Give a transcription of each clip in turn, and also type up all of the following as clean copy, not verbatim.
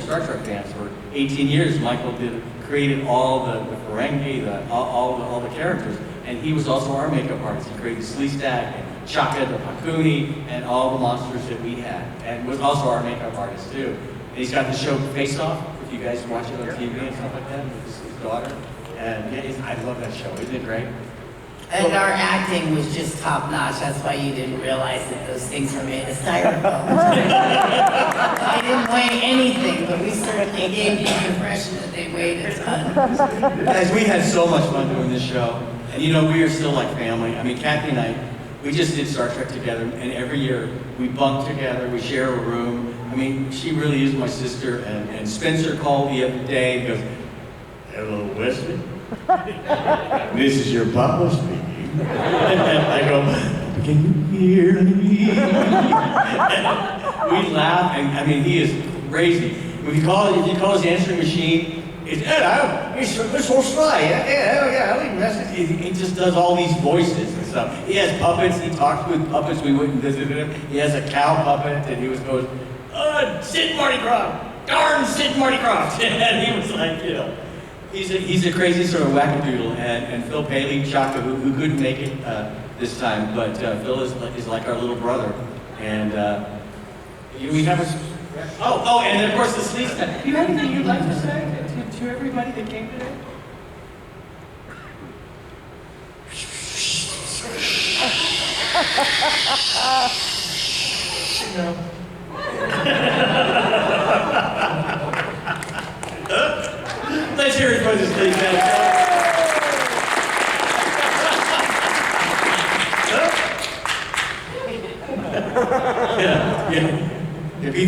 Star Trek fans. For 18 years, Michael created all the Ferengi, all the characters, and he was also our makeup artist. He created Sleestak and Chaka the Pakuni and all the monsters that we had, and was also our makeup artist too. And he's got the show Face Off, if you guys watch it on TV and stuff like that, with his daughter. And yeah, I love that show. Isn't it great? And our acting was just top notch. That's why you didn't realize that those things were made of styrofoam. I didn't weigh anything, but we certainly gave you the impression that they weighed a ton. Guys, we had so much fun doing this show. And you know, we are still like family. I mean, Kathy and I, we just did Star Trek together, and every year we bunk together, we share a room. I mean, she really is my sister, and Spencer called the other day and goes, "Hello, Wesley. This is your papa speaking." And I go, "Can you hear me?" We laugh, and I mean, he is crazy. If you call his answering machine, it's it's so sly. He just does all these voices and stuff. He has puppets. He talks with puppets. We went and visited him. He has a cow puppet, and he goes, "Sid Marty Croft, darn Sid Marty Croft," and he was like, you know. He's a crazy sort of wackadoodle, and Phil Paley, Chaka, who couldn't make it this time, but Phil is like our little brother, and we have a. Oh, and then of course the Sleestak. Do you have anything you'd like to say to everybody that came today? No. Let's hear it for the Sleestak. Yeah. Be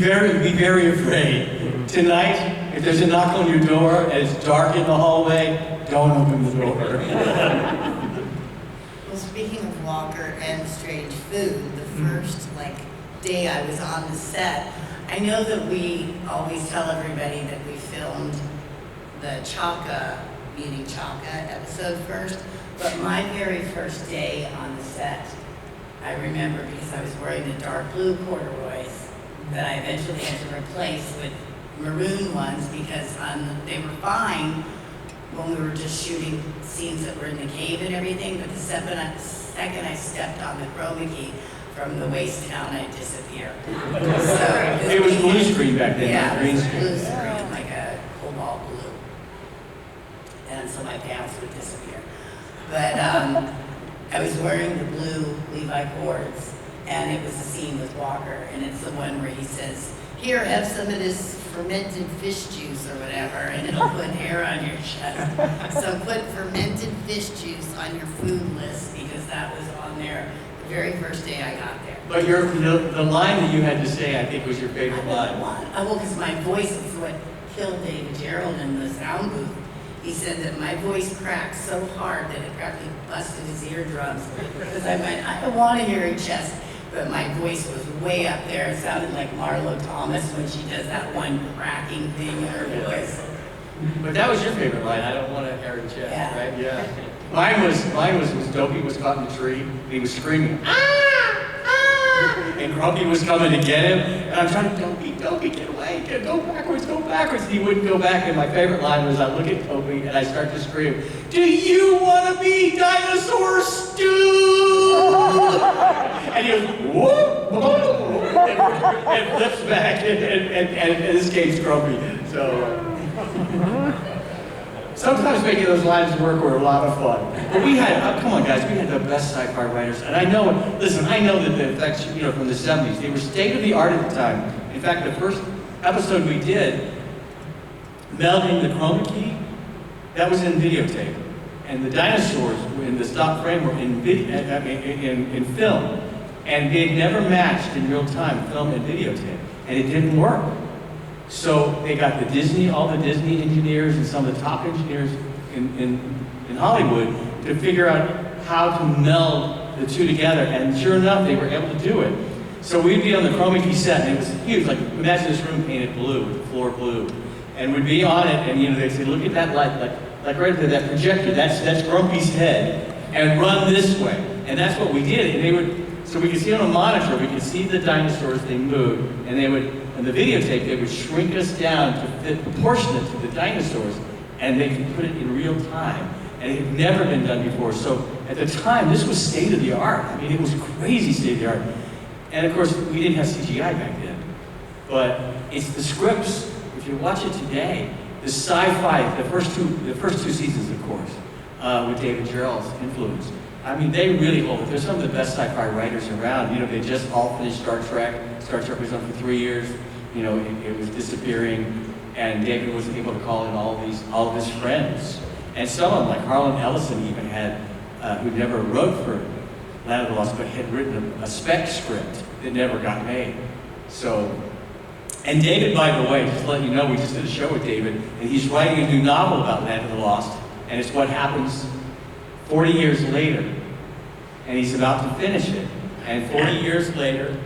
very afraid. Tonight, if there's a knock on your door and it's dark in the hallway, don't open the door. Well, speaking of Walker and strange food, the first day I was on the set, I know that we always tell everybody that we filmed the Chaka, meeting Chaka episode first, but my very first day on the set, I remember because I was wearing the dark blue corduroys that I eventually had to replace with maroon ones because they were fine when we were just shooting scenes that were in the cave and everything, but the second I stepped on the chroma key from the waist down, I'd disappear. So, it was blue screen back then, yeah, not green screen. Blue screen. screen, like a cobalt blue. And so my pants would disappear. But I was wearing the blue Levi cords, and it was a scene with Walker, and it's the one where he says, "Here, have some of this fermented fish juice or whatever, and it'll put hair on your chest." So put fermented fish juice on your food list, because that was on there the very first day I got there. But the line that you had to say, I think, was your favorite line. Well, because my voice is what killed David Gerald in the sound booth. He said that my voice cracked so hard that it practically busted his eardrums. Because I went, "I don't want to hear your chest." But my voice was way up there. It sounded like Marlo Thomas when she does that one cracking thing in her voice. But that was your favorite line, "I don't want to air the chest," Yeah. right? Yeah. Mine was Dopey was caught in the tree, and he was screaming, "Ah! Ah!" And Grumpy was coming to get him, and I'm trying to, Dopey, get away, go backwards, go backwards. And he wouldn't go back, and my favorite line was, I look at Dopey, and I start to scream, "Do you want to be dinosaur stew?" And he goes, "Whoop!" and flips back, and escapes Grumpy. So. Sometimes making those lines work were a lot of fun. But we had, come on guys, we had the best sci-fi writers. And I know that the effects, from the 70s, they were state of the art at the time. In fact, the first episode we did, melding the chroma key, that was in videotape. And the dinosaurs in the stop frame were in film. And they'd never matched in real time, film and videotape. And it didn't work. So they got all the Disney engineers and some of the top engineers in Hollywood to figure out how to meld the two together. And sure enough, they were able to do it. So we'd be on the chroma key set, and it was huge. Like, imagine this room painted blue, the floor blue. And we'd be on it, and they'd say, "Look at that light, like right there, that projector, that's Grumpy's head, and run this way." And that's what we did. And so we could see on a monitor, we could see the dinosaurs, they moved, and they would And the videotape, they would shrink us down to fit proportionate to the dinosaurs, and they could put it in real time. And it had never been done before. So at the time, this was state of the art. I mean, it was crazy state of the art. And of course, we didn't have CGI back then. But it's the scripts. If you watch it today, the sci-fi, the first two seasons, of course, with David Gerrold's influence. I mean, they really hold it. They're some of the best sci-fi writers around. You know, they just all finished Star Trek. Star Trek was on for 3 years. You know, it was disappearing, and David was able to call in all of his friends. And some of them, like Harlan Ellison, even had, who never wrote for Land of the Lost, but had written a spec script that never got made. So, and David, by the way, just to let you know, we just did a show with David, and he's writing a new novel about Land of the Lost, and it's what happens 40 years later, and he's about to finish it. And 40 years later,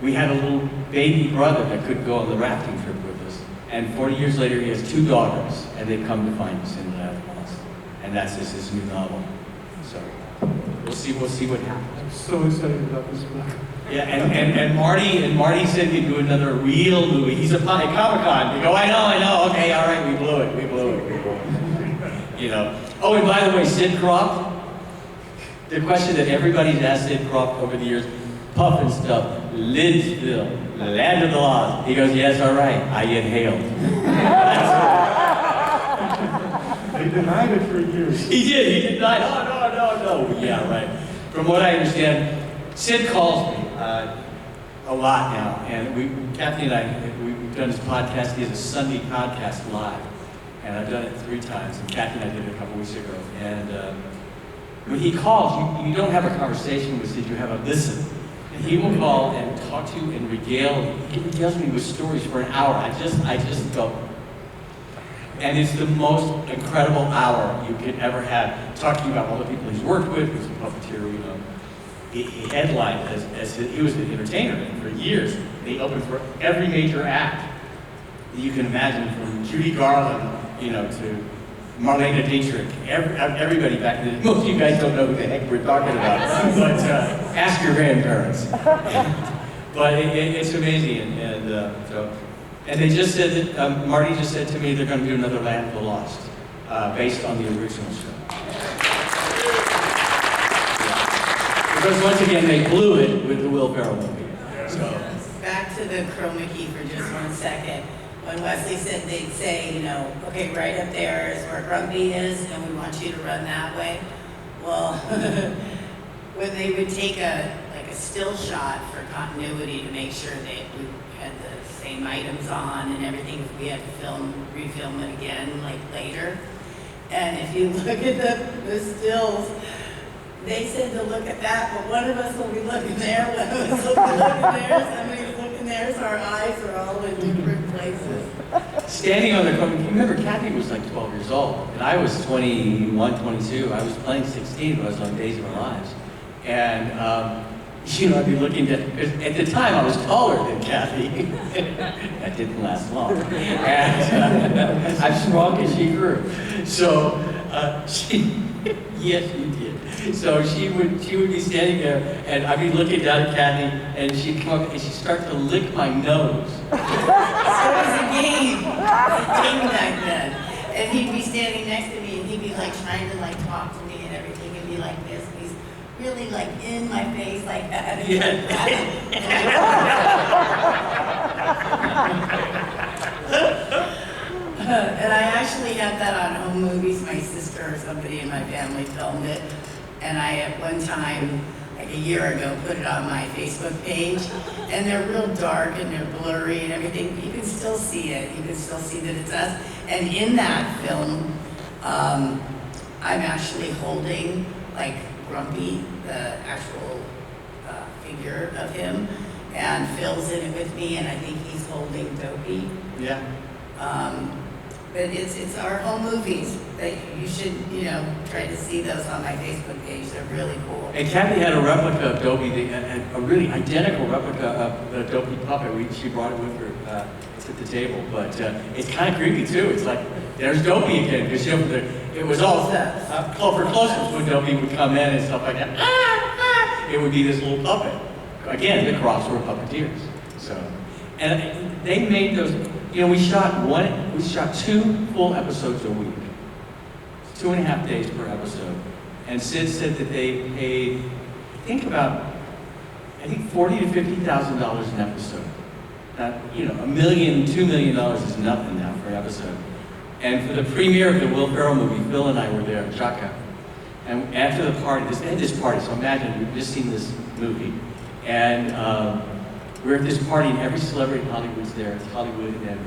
we had a little baby brother that couldn't go on the rafting trip with us. And 40 years later, he has 2 daughters, and they've come to find us in Land of the Lost. And that's his new novel. So we'll see what happens. I'm so excited about this book. Yeah, and Marty said he'd do another real movie. He's at Comic-Con. You go, I know, okay, all right, we blew it. You know. Oh, and by the way, Sid Croft, the question that everybody's asked Sid Croft over the years, Puff and stuff, Lidsville, Land of the Lost. He goes, yes, all right, I inhaled. They denied it for years. He did deny, no. Yeah, right. From what I understand, Sid calls me a lot now, and Kathleen and I, we've done this podcast. He has a Sunday podcast live, and I've done it 3 times, and Kathleen and I did it a couple weeks ago. And when he calls, you don't have a conversation with Sid, you have a listen. And he will call and talk to you and he regales me with stories for an hour. I just go. And it's the most incredible hour you could ever have, talking about all the people he's worked with, who's a puppeteer, you know. He headlined he was an entertainer for years. And he opened for every major act that you can imagine, from Judy Garland, you know, to Marlene Dietrich, everybody back then. Most of you guys don't know who the heck we're talking about, but ask your grandparents. But it's amazing, and they just said that, Marty just said to me they're going to do another Land of the Lost, based on the original show. Yeah. Because once again, they blew it with the Will Ferrell movie. So. Back to the chroma key for just 1 second. When Wesley said, they'd say, you know, okay, right up there is where Grumpy is, and we want you to run that way. Well, when they would take a still shot for continuity to make sure that we had the same items on and everything, if we had to refilm it again, like later. And if you look at the stills, they said to look at that, but one of us will be looking there, one of us will be looking there, somebody's looking there, so our eyes are all in different places. Standing on the chroma key, remember Kathy was like 12 years old, and I was 21, 22. I was playing 16 when I was on Days of Our Lives. And, you know, I'd be looking at the time I was taller than Kathy. That didn't last long. And I shrunk as she grew. So, yes, you did. So she would be standing there, and I'd be looking down at Kathy, and she'd come up and she'd start to lick my nose. So it was a game back then. And he'd be standing next to me, and he'd be like trying to like talk to me and everything, and be like this. And he's really like in my face like that. And I actually had that on Home Movies. My sister or somebody in my family filmed it. And I, at one time, like a year ago, put it on my Facebook page. And they're real dark and they're blurry and everything. You can still see it. You can still see that it's us. And in that film, I'm actually holding, like, Grumpy, the actual figure of him. And Phil's in it with me, and I think he's holding Dopey. Yeah. But it's our home movies that you should, you know, try to see those on my Facebook page. They're really cool. And Kathy had a replica of Dopey, a really identical replica of the Dopey puppet. She brought it with her. It's at the table, but it's kind of creepy too. It's like, there's Dopey again, because you know, it was all for close-ups when Dopey would come in and stuff like that. It would be this little puppet. Again, the Crofts were puppeteers. So, and they made those. You know, we shot 2 full episodes a week, 2.5 days per episode. And Sid said that they paid, I think $40,000 to $50,000 an episode. Now, you know, $1 million, $2 million is nothing now for an episode. And for the premiere of the Will Ferrell movie, Phil and I were there in Chaka. And after the party, they had this party, so imagine we've just seen this movie. And we're at this party, and every celebrity in Hollywood's there. It's Hollywood and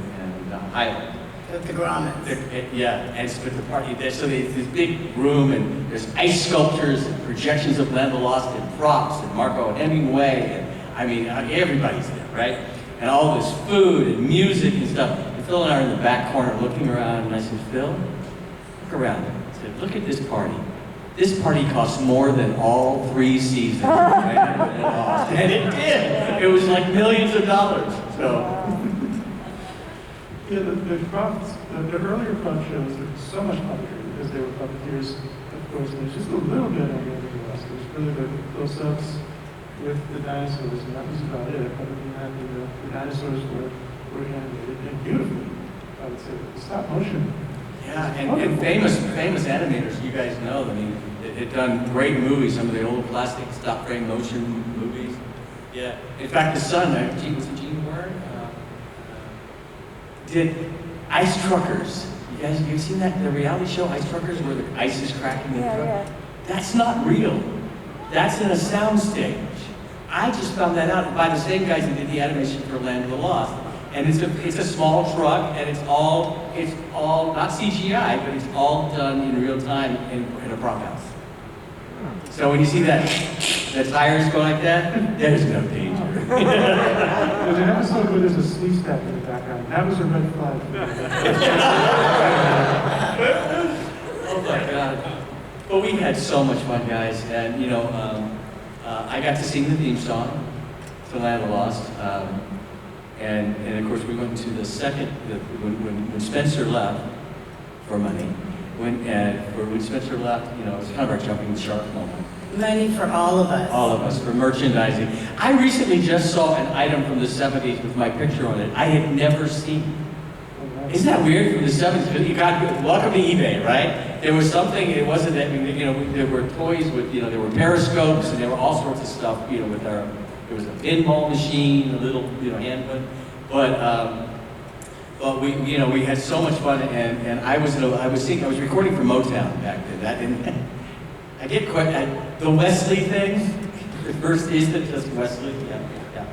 Highland. With the Grommets. Yeah, and it's with the party there. So there's this big room, and there's ice sculptures, and projections of Land of the Lost, and props, and Marco and Hemingway, and I mean, everybody's there, right? And all this food and music and stuff. And Phil and I are in the back corner looking around, and I said, Phil, look around. I said, look at this party. This party costs more than all 3 seasons, right? And it did. It was like millions of dollars. So. Yeah, the earlier prop shows are so much puppetry because they were puppeteers, of course. There's just a little bit on the end of the West. There's really the close-ups with the dinosaurs, and that was about it. Other than that, the dinosaurs were animated and beautifully, I would say. The stop motion. Yeah, and famous animators, you guys know. I mean, they've done great movies. Some of the old classic stop frame motion movies. Yeah. In fact, the son, was it Gene Ward? Did Ice Truckers. You guys, you've seen that, the reality show Ice Truckers, where the ice is cracking in the truck? Yeah. That's not real. That's in a soundstage. I just found that out by the same guys that did the animation for Land of the Lost. And it's a small truck, and it's all not CGI, but it's all done in real time in a prop house. So when you see that the tires go like that, there's no danger. There's an episode where there's a sleeve stack in the background. That was a red flag. Oh my God. But we had so much fun, guys. And, you know, I got to sing the theme song to Land of the Lost. And of course, we went to the second, when Spencer left for money. When Spencer left, you know, it was kind of our jumping the shark moment. Money for all of us. All of us, for merchandising. I recently just saw an item from the 70's with my picture on it I had never seen. Isn't that weird from the 70's? You got, welcome to eBay, right? There was something, it wasn't that, you know, there were toys with, you know, there were periscopes and there were all sorts of stuff, you know, with our, there was a pinball machine, a little, you know, hand one. But we, you know, we had so much fun, and I was recording for Motown back then. That didn't, I get quite, the Wesley thing, the first, isn't it just Wesley? Yeah.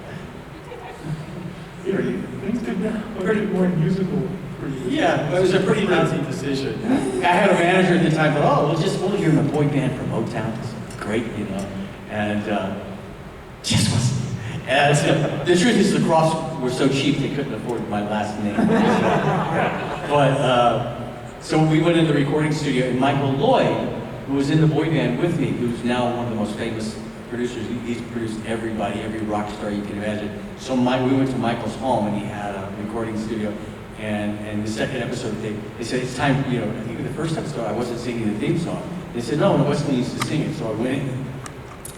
Things did get a bit more musical for you. Yeah, it was a pretty lousy decision. I had a manager at the time, but we'll hear him a boy band from Motown. It's great, you know, and just Wesley. And the truth is, the Crofts were so cheap they couldn't afford my last name. So we went in the recording studio, and Michael Lloyd, who was in the boy band with me, who's now one of the most famous producers. He's produced everybody, every rock star you can imagine. So we went to Michael's home, and he had a recording studio. And the second episode, they said, it's time, you know, I think in the first episode, I wasn't singing the theme song. They said, no, Wesley needs to sing it. So I went in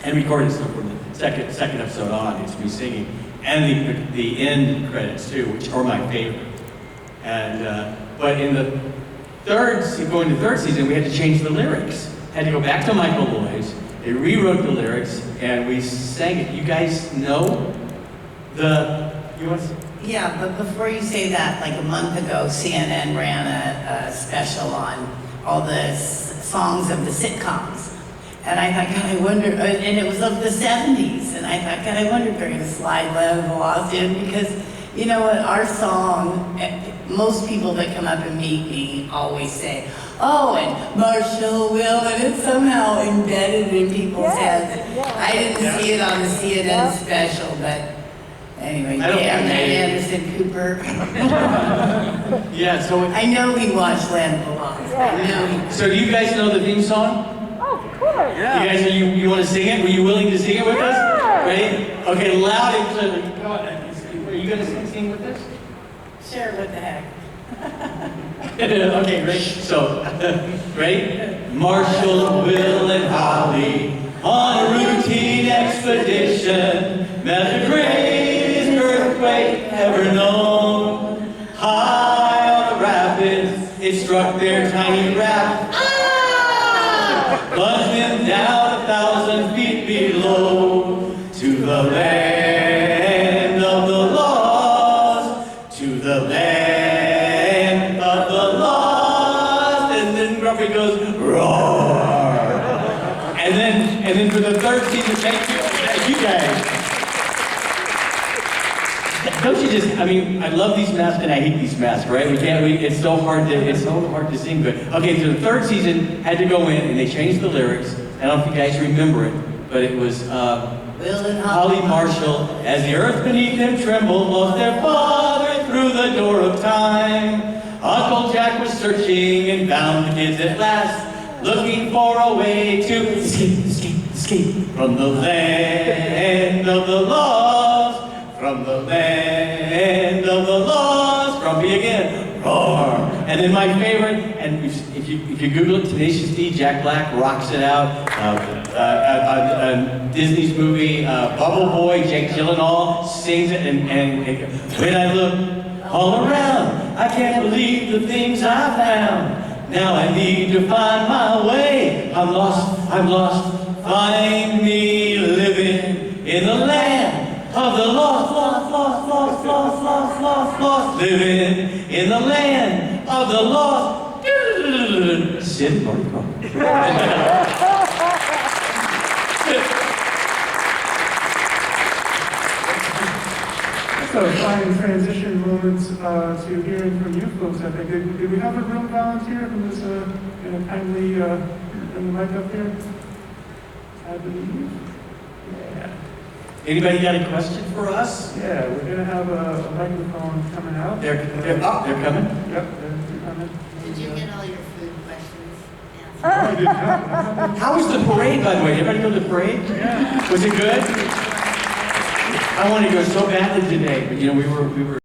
and recorded stuff from the second episode on. It's me singing. And the end credits, too, which are my favorite. And, but in the third season, we had to change the lyrics. Had to go back to Michael Lloyd's. They rewrote the lyrics, and we sang it. You guys know you want to? Yeah, but before you say that, like a month ago, CNN ran a special on all the songs of the sitcoms. And I thought, God, I wonder, and it was of the 70's, and I thought, God, I wonder if they're going to slide Land of the Lost in, because, you know what, our song, most people that come up and meet me always say, oh, and Marshall will, and it's somehow embedded in people's heads. Yeah. I didn't see it on the CNN special, but anyway, damn that Anderson Cooper. Yeah, so I know he watched Land of the Lost. I know he. So do you guys know the theme song? Oh, of course. Yeah. You guys, you want to sing it? Were you willing to sing it with us? Ready? Okay, loud and clear. Come on. Are you going to sing with us? Sure, what the heck. Okay, ready? So, ready? Marshall, Will, and Holly on a routine expedition met the greatest earthquake High on the rapids, it struck their tiny raft. Plunged them down 1,000 feet below to the land of the lost, to the land of the lost. And then Grumpy goes, roar. And then for the third season, thank you guys. Don't you just, I mean, I love these masks and I hate these masks, right? It's so hard to sing good. Okay, so the third season had to go in and they changed the lyrics. I don't know if you guys remember it, but it was Will and Holly Marshall, as the earth beneath them trembled, lost their father through the door of time. Uncle Jack was searching and found the kids at last, looking for a way to escape from the land of the lost. From the land of the lost, Grumpy again, roar. And then my favorite, and if you Google it, Tenacious D, Jack Black rocks it out. Disney's movie, Bubble Boy, Jake Gyllenhaal sings it, and when I look all around, I can't believe the things I found. Now I need to find my way. I'm lost, find me living in the land of the lost, living in the land of the lost. Sid Marco. So, fine transition moments to hearing from you folks. I think did we have a room volunteer who was going to kindly bring the mic up here? I believe. Yeah. Anybody got a question for us? Yeah, we're going to have a microphone coming out. They're coming. Yep, they're coming. Did you get all your food questions answered? Oh, I did not. How was the parade, by the way? Did everybody go to the parade? Yeah. Was it good? I wanted to go so badly today, but we were